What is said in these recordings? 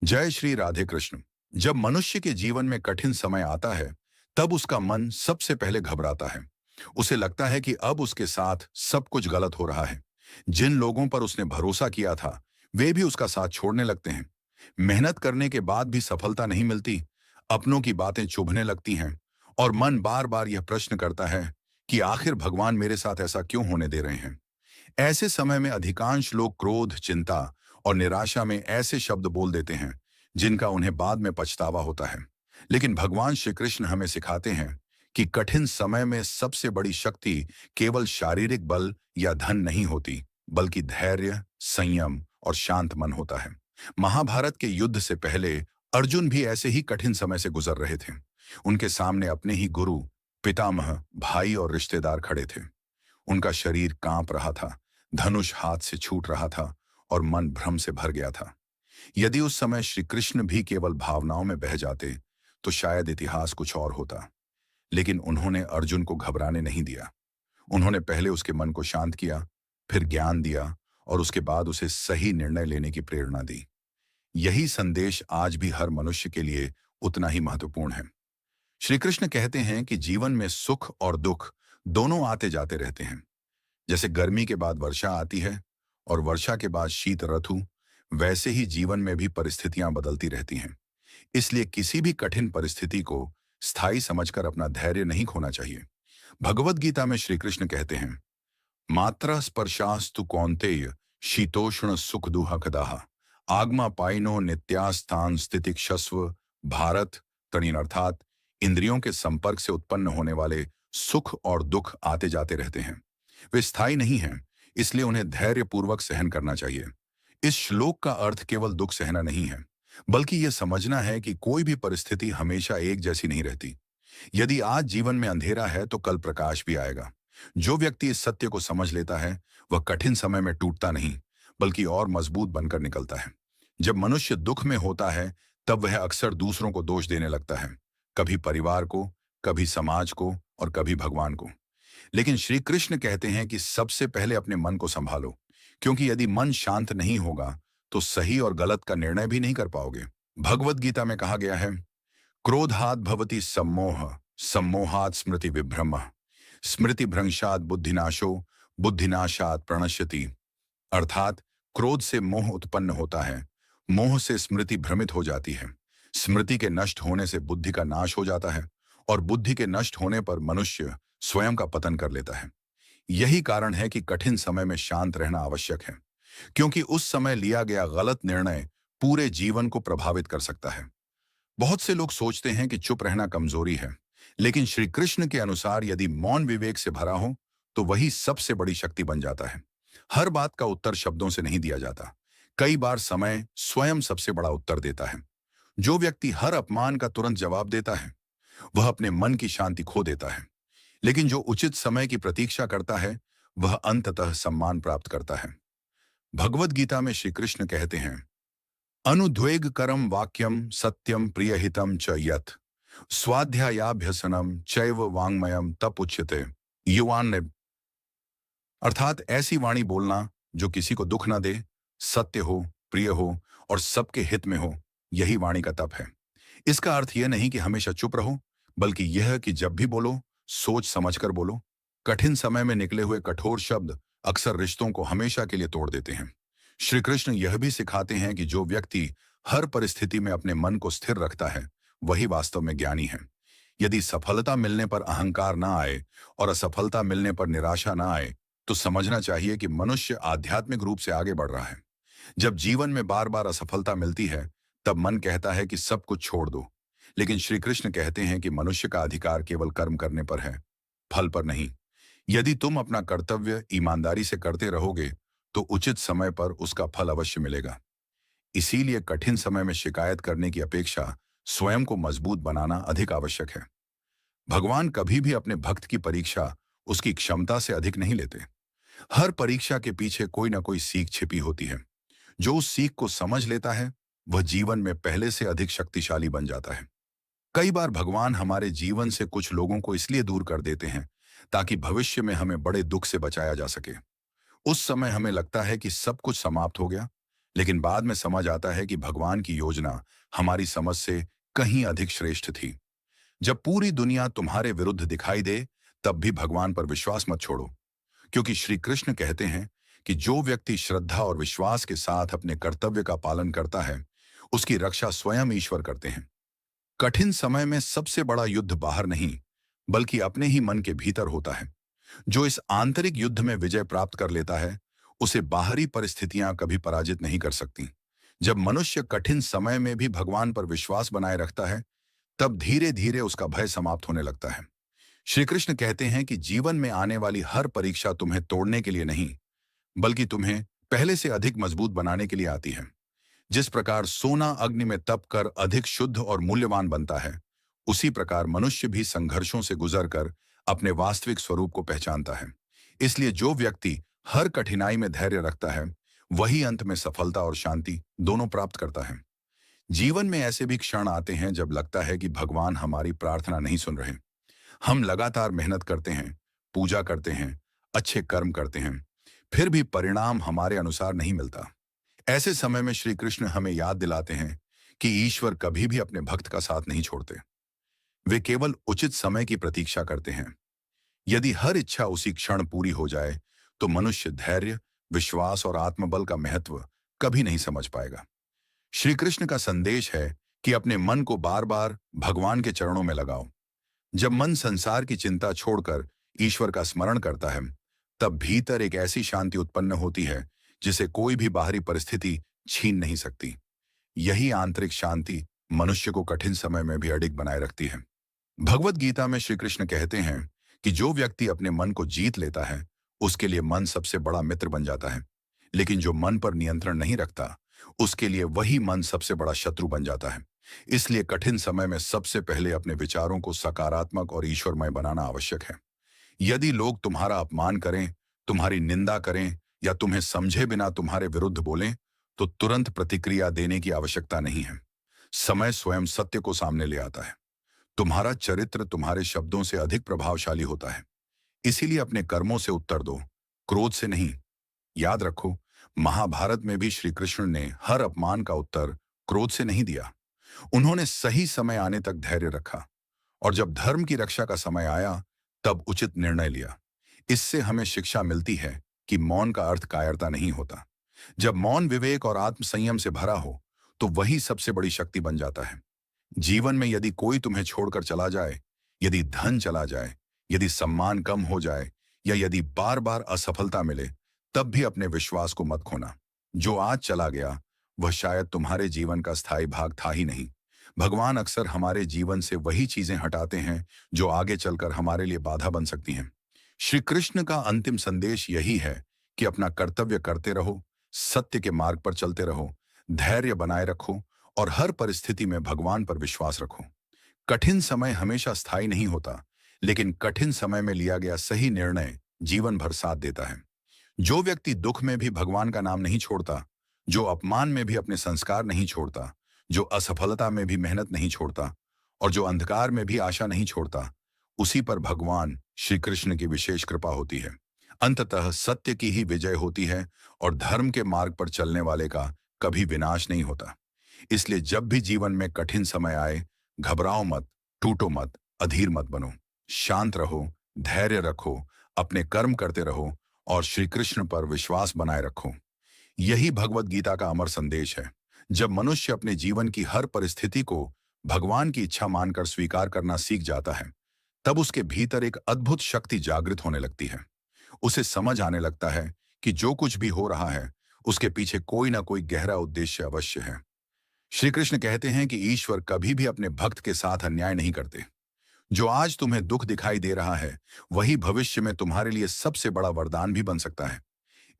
जय श्री राधे कृष्ण। जब मनुष्य के जीवन में कठिन समय आता है, तब उसका मन सबसे पहले घबराता है। उसे लगता है कि अब उसके साथ सब कुछ गलत हो रहा है। जिन लोगों पर उसने भरोसा किया था, वे भी उसका साथ छोड़ने लगते हैं। मेहनत करने के बाद भी सफलता नहीं मिलती। अपनों की बातें चुभने लगती हैं और मन बार बार यह प्रश्न करता है कि आखिर भगवान मेरे साथ ऐसा क्यों होने दे रहे हैं। ऐसे समय में अधिकांश लोग क्रोध, चिंता और निराशा में ऐसे शब्द बोल देते हैं जिनका उन्हें बाद में पछतावा होता है। लेकिन भगवान श्री कृष्ण हमें सिखाते हैं कि कठिन समय में सबसे बड़ी शक्ति केवल शारीरिक बल या धन नहीं होती, बल्कि धैर्य, संयम और शांत मन होता है। महाभारत के युद्ध से पहले अर्जुन भी ऐसे ही कठिन समय से गुजर रहे थे। उनके सामने अपने ही गुरु, पितामह, भाई और रिश्तेदार खड़े थे। उनका शरीर कांप रहा था, धनुष हाथ से छूट रहा था और मन भ्रम से भर गया था। यदि उस समय श्री कृष्ण भी केवल भावनाओं में बह जाते, तो शायद इतिहास कुछ और होता। लेकिन उन्होंने अर्जुन को घबराने नहीं दिया। उन्होंने पहले उसके मन को शांत किया, फिर ज्ञान दिया और उसके बाद उसे सही निर्णय लेने की प्रेरणा दी। यही संदेश आज भी हर मनुष्य के लिए उतना ही महत्वपूर्ण है। श्री कृष्ण कहते हैं कि जीवन में सुख और दुख दोनों आते जाते रहते हैं। जैसे गर्मी के बाद वर्षा आती है और वर्षा के बाद शीत ऋतु, वैसे ही जीवन में भी परिस्थितियां बदलती रहती हैं। इसलिए किसी भी कठिन परिस्थिति को स्थायी समझकर अपना धैर्य नहीं खोना चाहिए। भगवत गीता में श्री कृष्ण कहते हैं, मात्रा स्पर्शास्तु कौन्तेय शीतोष्ण सुख दुहकदाह आगमा पाइनो नित्यास्थान स्थितिक्षस्व भारत तणीन, अर्थात इंद्रियों के संपर्क से उत्पन्न होने वाले सुख और दुख आते जाते रहते हैं। वे स्थायी नहीं हैं, इसलिए उन्हें धैर्यपूर्वक सहन करना चाहिए। इस श्लोक का अर्थ केवल दुख सहना नहीं है, बल्कि यह समझना है कि कोई भी परिस्थिति हमेशा एक जैसी नहीं रहती। यदि आज जीवन में अंधेरा है, तो कल प्रकाश भी आएगा। जो व्यक्ति इस सत्य को समझ लेता है, वह कठिन समय में टूटता नहीं, बल्कि और मजबूत बनकर निकलता है। जब मनुष्य दुख में होता है, तब वह अक्सर दूसरों को दोष देने लगता है, कभी परिवार को, कभी समाज को और कभी भगवान को। लेकिन श्री कृष्ण कहते हैं कि सबसे पहले अपने मन को संभालो, क्योंकि यदि मन शांत नहीं होगा, तो सही और गलत का निर्णय भी नहीं कर पाओगे। भगवत गीता में कहा गया है, क्रोधात् भवति सम्मोह, सम्मोहात् स्मृति विभ्रम, स्मृति भ्रंशात् बुद्धिनाशो, बुद्धिनाशात् प्रणश्यति। अर्थात क्रोध से मोह उत्पन्न होता है, मोह से स्मृति भ्रमित हो जाती है, स्मृति के नष्ट होने से बुद्धि का नाश हो जाता है और बुद्धि के नष्ट होने पर मनुष्य स्वयं का पतन कर लेता है। यही कारण है कि कठिन समय में शांत रहना आवश्यक है, क्योंकि उस समय लिया गया गलत निर्णय पूरे जीवन को प्रभावित कर सकता है। बहुत से लोग सोचते हैं कि चुप रहना कमजोरी है, लेकिन श्री कृष्ण के अनुसार यदि मौन विवेक से भरा हो, तो वही सबसे बड़ी शक्ति बन जाता है। हर बात का उत्तर शब्दों से नहीं दिया जाता। कई बार समय स्वयं सबसे बड़ा उत्तर देता है। जो व्यक्ति हर अपमान का तुरंत जवाब देता है, वह अपने मन की शांति खो देता है। लेकिन जो उचित समय की प्रतीक्षा करता है, वह अंततः सम्मान प्राप्त करता है। भगवत गीता में श्री कृष्ण कहते हैं, अनुद्वेगकरम वाक्यम सत्यम प्रियहितम च यत् स्वाध्यायाभ्यसनम चैव वाङ्मयम तप उच्यते। युवान ने, अर्थात ऐसी वाणी बोलना जो किसी को दुख न दे, सत्य हो, प्रिय हो और सबके हित में हो, यही वाणी का तप है। इसका अर्थ यह नहीं कि हमेशा चुप रहो, बल्कि यह कि जब भी बोलो, सोच समझकर बोलो। कठिन समय में निकले हुए कठोर शब्द अक्सर रिश्तों को हमेशा के लिए तोड़ देते हैं। श्री कृष्ण यह भी सिखाते हैं कि जो व्यक्ति हर परिस्थिति में अपने मन को स्थिर रखता है, वही वास्तव में ज्ञानी है। यदि सफलता मिलने पर अहंकार ना आए और असफलता मिलने पर निराशा ना आए, तो समझना चाहिए कि मनुष्य आध्यात्मिक रूप से आगे बढ़ रहा है। जब जीवन में बार बार असफलता मिलती है, तब मन कहता है कि सब कुछ छोड़ दो। लेकिन श्री कृष्ण कहते हैं कि मनुष्य का अधिकार केवल कर्म करने पर है, फल पर नहीं। यदि तुम अपना कर्तव्य ईमानदारी से करते रहोगे, तो उचित समय पर उसका फल अवश्य मिलेगा। इसीलिए कठिन समय में शिकायत करने की अपेक्षा स्वयं को मजबूत बनाना अधिक आवश्यक है। भगवान कभी भी अपने भक्त की परीक्षा उसकी क्षमता से अधिक नहीं लेते। हर परीक्षा के पीछे कोई ना कोई सीख छिपी होती है। जो उस सीख को समझ लेता है, वह जीवन में पहले से अधिक शक्तिशाली बन जाता है। कई बार भगवान हमारे जीवन से कुछ लोगों को इसलिए दूर कर देते हैं, ताकि भविष्य में हमें बड़े दुख से बचाया जा सके। उस समय हमें लगता है कि सब कुछ समाप्त हो गया, लेकिन बाद में समझ आता है कि भगवान की योजना हमारी समझ से कहीं अधिक श्रेष्ठ थी। जब पूरी दुनिया तुम्हारे विरुद्ध दिखाई दे, तब भी भगवान पर विश्वास मत छोड़ो, क्योंकि श्री कृष्ण कहते हैं कि जो व्यक्ति श्रद्धा और विश्वास के साथ अपने कर्तव्य का पालन करता है, उसकी रक्षा स्वयं ईश्वर करते हैं। कठिन समय में सबसे बड़ा युद्ध बाहर नहीं, बल्कि अपने ही मन के भीतर होता है। जो इस आंतरिक युद्ध में विजय प्राप्त कर लेता है, उसे बाहरी परिस्थितियां कभी पराजित नहीं कर सकती। जब मनुष्य कठिन समय में भी भगवान पर विश्वास बनाए रखता है, तब धीरे धीरे उसका भय समाप्त होने लगता है। श्री कृष्ण कहते हैं कि जीवन में आने वाली हर परीक्षा तुम्हें तोड़ने के लिए नहीं, बल्कि तुम्हें पहले से अधिक मजबूत बनाने के लिए आती है। जिस प्रकार सोना अग्नि में तप कर अधिक शुद्ध और मूल्यवान बनता है, उसी प्रकार मनुष्य भी संघर्षों से गुजरकर अपने वास्तविक स्वरूप को पहचानता है। इसलिए जो व्यक्ति हर कठिनाई में धैर्य रखता है, वही अंत में सफलता और शांति दोनों प्राप्त करता है। जीवन में ऐसे भी क्षण आते हैं जब लगता है कि भगवान हमारी प्रार्थना नहीं सुन रहे। हम लगातार मेहनत करते हैं, पूजा करते हैं, अच्छे कर्म करते हैं, फिर भी परिणाम हमारे अनुसार नहीं मिलता। ऐसे समय में श्री कृष्ण हमें याद दिलाते हैं कि ईश्वर कभी भी अपने भक्त का साथ नहीं छोड़ते। वे केवल उचित समय की प्रतीक्षा करते हैं। यदि हर इच्छा उसी क्षण पूरी हो जाए, तो मनुष्य धैर्य, विश्वास और आत्मबल का महत्व कभी नहीं समझ पाएगा। श्री कृष्ण का संदेश है कि अपने मन को बार बार भगवान के चरणों में लगाओ। जब मन संसार की चिंता छोड़कर ईश्वर का स्मरण करता है, तब भीतर एक ऐसी शांति उत्पन्न होती है जिसे कोई भी बाहरी परिस्थिति छीन नहीं सकती। यही आंतरिक शांति मनुष्य को कठिन समय में भी अडिग बनाए रखती है। भगवत गीता में श्री कृष्ण कहते हैं कि जो व्यक्ति अपने मन को जीत लेता है, उसके लिए मन सबसे बड़ा मित्र बन जाता है। लेकिन जो मन पर नियंत्रण नहीं रखता, उसके लिए वही मन सबसे बड़ा शत्रु बन जाता है। इसलिए कठिन समय में सबसे पहले अपने विचारों को सकारात्मक और ईश्वरमय बनाना आवश्यक है। यदि लोग तुम्हारा अपमान करें, तुम्हारी निंदा करें या तुम्हें समझे बिना तुम्हारे विरुद्ध बोलें, तो तुरंत प्रतिक्रिया देने की आवश्यकता नहीं है। समय स्वयं सत्य को सामने ले आता है। तुम्हारा चरित्र तुम्हारे शब्दों से अधिक प्रभावशाली होता है। इसीलिए अपने कर्मों से उत्तर दो, क्रोध से नहीं। याद रखो, महाभारत में भी श्री कृष्ण ने हर अपमान का उत्तर क्रोध से नहीं दिया। उन्होंने सही समय आने तक धैर्य रखा, और जब धर्म की रक्षा का समय आया, तब उचित निर्णय लिया। इससे हमें शिक्षा मिलती है कि मौन का अर्थ कायरता नहीं होता। जब मौन विवेक और आत्मसंयम से भरा हो, तो वही सबसे बड़ी शक्ति बन जाता है। जीवन में यदि कोई तुम्हें छोड़कर चला जाए, यदि धन चला जाए, यदि सम्मान कम हो जाए, या यदि बार बार असफलता मिले, तब भी अपने विश्वास को मत खोना। जो आज चला गया, वह शायद तुम्हारे जीवन का स्थायी भाग था ही नहीं। भगवान अक्सर हमारे जीवन से वही चीजें हटाते हैं जो आगे चलकर हमारे लिए बाधा बन सकती हैं। श्री कृष्ण का अंतिम संदेश यही है कि अपना कर्तव्य करते रहो, सत्य के मार्ग पर चलते रहो, धैर्य बनाए रखो और हर परिस्थिति में भगवान पर विश्वास रखो। कठिन समय हमेशा स्थायी नहीं होता, लेकिन कठिन समय में लिया गया सही निर्णय जीवन भर साथ देता है। जो व्यक्ति दुख में भी भगवान का नाम नहीं छोड़ता, जो अपमान में भी अपने संस्कार नहीं छोड़ता, जो असफलता में भी मेहनत नहीं छोड़ता और जो अंधकार में भी आशा नहीं छोड़ता, उसी पर भगवान श्री कृष्ण की विशेष कृपा होती है। अंततः सत्य की ही विजय होती है और धर्म के मार्ग पर चलने वाले का कभी विनाश नहीं होता। इसलिए जब भी जीवन में कठिन समय आए, घबराओ मत, टूटो मत, अधीर मत बनो। शांत रहो, धैर्य रखो, अपने कर्म करते रहो और श्री कृष्ण पर विश्वास बनाए रखो। यही भगवत गीता का अमर संदेश है। जब मनुष्य अपने जीवन की हर परिस्थिति को भगवान की इच्छा मानकर स्वीकार करना सीख जाता है, तब उसके भीतर एक अद्भुत शक्ति जागृत होने लगती है। उसे समझ आने लगता है कि जो कुछ भी हो रहा है, उसके पीछे कोई ना कोई गहरा उद्देश्य अवश्य है। श्री कृष्ण कहते हैं कि ईश्वर कभी भी अपने भक्त के साथ अन्याय नहीं करते। जो आज तुम्हें दुख दिखाई दे रहा है, वही भविष्य में तुम्हारे लिए सबसे बड़ा वरदान भी बन सकता है।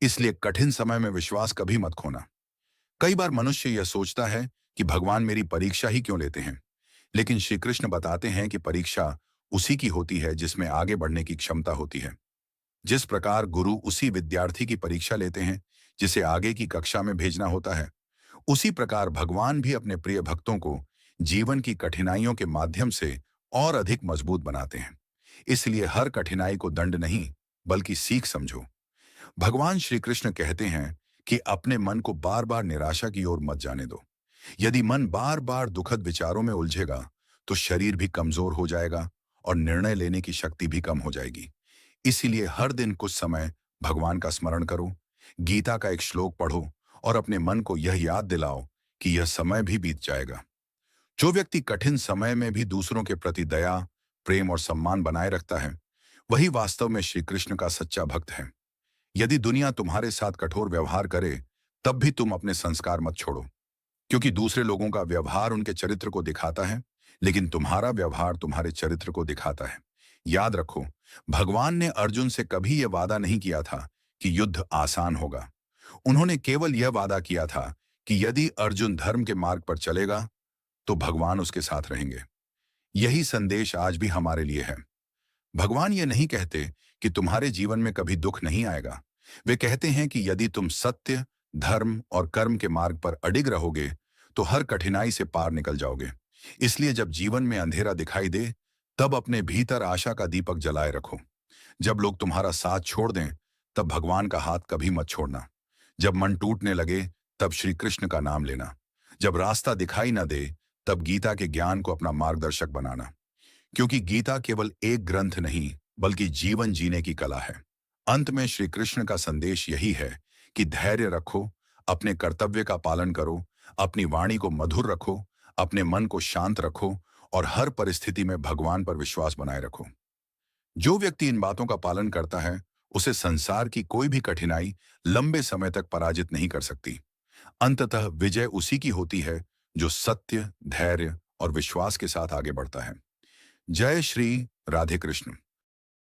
इसलिए कठिन समय में विश्वास कभी मत खोना। कई बार मनुष्य यह सोचता है कि भगवान मेरी परीक्षा ही क्यों लेते हैं, लेकिन श्री कृष्ण बताते हैं कि परीक्षा उसी की होती है जिसमें आगे बढ़ने की क्षमता होती है। जिस प्रकार गुरु उसी विद्यार्थी की परीक्षा लेते हैं जिसे आगे की कक्षा में भेजना होता है, उसी प्रकार भगवान भी अपने प्रिय भक्तों को जीवन की कठिनाइयों के माध्यम से और अधिक मजबूत बनाते हैं। इसलिए हर कठिनाई को दंड नहीं, बल्कि सीख समझो। भगवान श्री कृष्ण कहते हैं कि अपने मन को बार बार निराशा की ओर मत जाने दो। यदि मन बार बार दुखद विचारों में उलझेगा तो शरीर भी कमजोर हो जाएगा और निर्णय लेने की शक्ति भी कम हो जाएगी। इसीलिए हर दिन कुछ समय भगवान का स्मरण करो, गीता का एक श्लोक पढ़ो और अपने मन को यह याद दिलाओ कि यह समय भी बीत जाएगा। जो व्यक्ति कठिन समय में भी दूसरों के प्रति दया, प्रेम और सम्मान बनाए रखता है, वही वास्तव में श्री कृष्ण का सच्चा भक्त है। यदि दुनिया तुम्हारे साथ कठोर व्यवहार करे, तब भी तुम अपने संस्कार मत छोड़ो, क्योंकि दूसरे लोगों का व्यवहार उनके चरित्र को दिखाता है, लेकिन तुम्हारा व्यवहार तुम्हारे चरित्र को दिखाता है। याद रखो, भगवान ने अर्जुन से कभी यह वादा नहीं किया था कि युद्ध आसान होगा। उन्होंने केवल यह वादा किया था कि यदि अर्जुन धर्म के मार्ग पर चलेगा तो भगवान उसके साथ रहेंगे। यही संदेश आज भी हमारे लिए है। भगवान ये नहीं कहते कि तुम्हारे जीवन में कभी दुख नहीं आएगा। वे कहते हैं कि यदि तुम सत्य, धर्म और कर्म के मार्ग पर अडिग रहोगे तो हर कठिनाई से पार निकल जाओगे। इसलिए जब जीवन में अंधेरा दिखाई दे, तब अपने भीतर आशा का दीपक जलाए रखो। जब लोग तुम्हारा साथ छोड़ दें, तब भगवान का हाथ कभी मत छोड़ना। जब मन टूटने लगे, तब श्री कृष्ण का नाम लेना। जब रास्ता दिखाई न दे, तब गीता के ज्ञान को अपना मार्गदर्शक बनाना, क्योंकि गीता केवल एक ग्रंथ नहीं बल्कि जीवन जीने की कला है। अंत में श्री कृष्ण का संदेश यही है कि धैर्य रखो, अपने कर्तव्य का पालन करो, अपनी वाणी को मधुर रखो, अपने मन को शांत रखो और हर परिस्थिति में भगवान पर विश्वास बनाए रखो। जो व्यक्ति इन बातों का पालन करता है, उसे संसार की कोई भी कठिनाई लंबे समय तक पराजित नहीं कर सकती। अंततः विजय उसी की होती है जो सत्य, धैर्य और विश्वास के साथ आगे बढ़ता है। जय श्री राधे कृष्ण।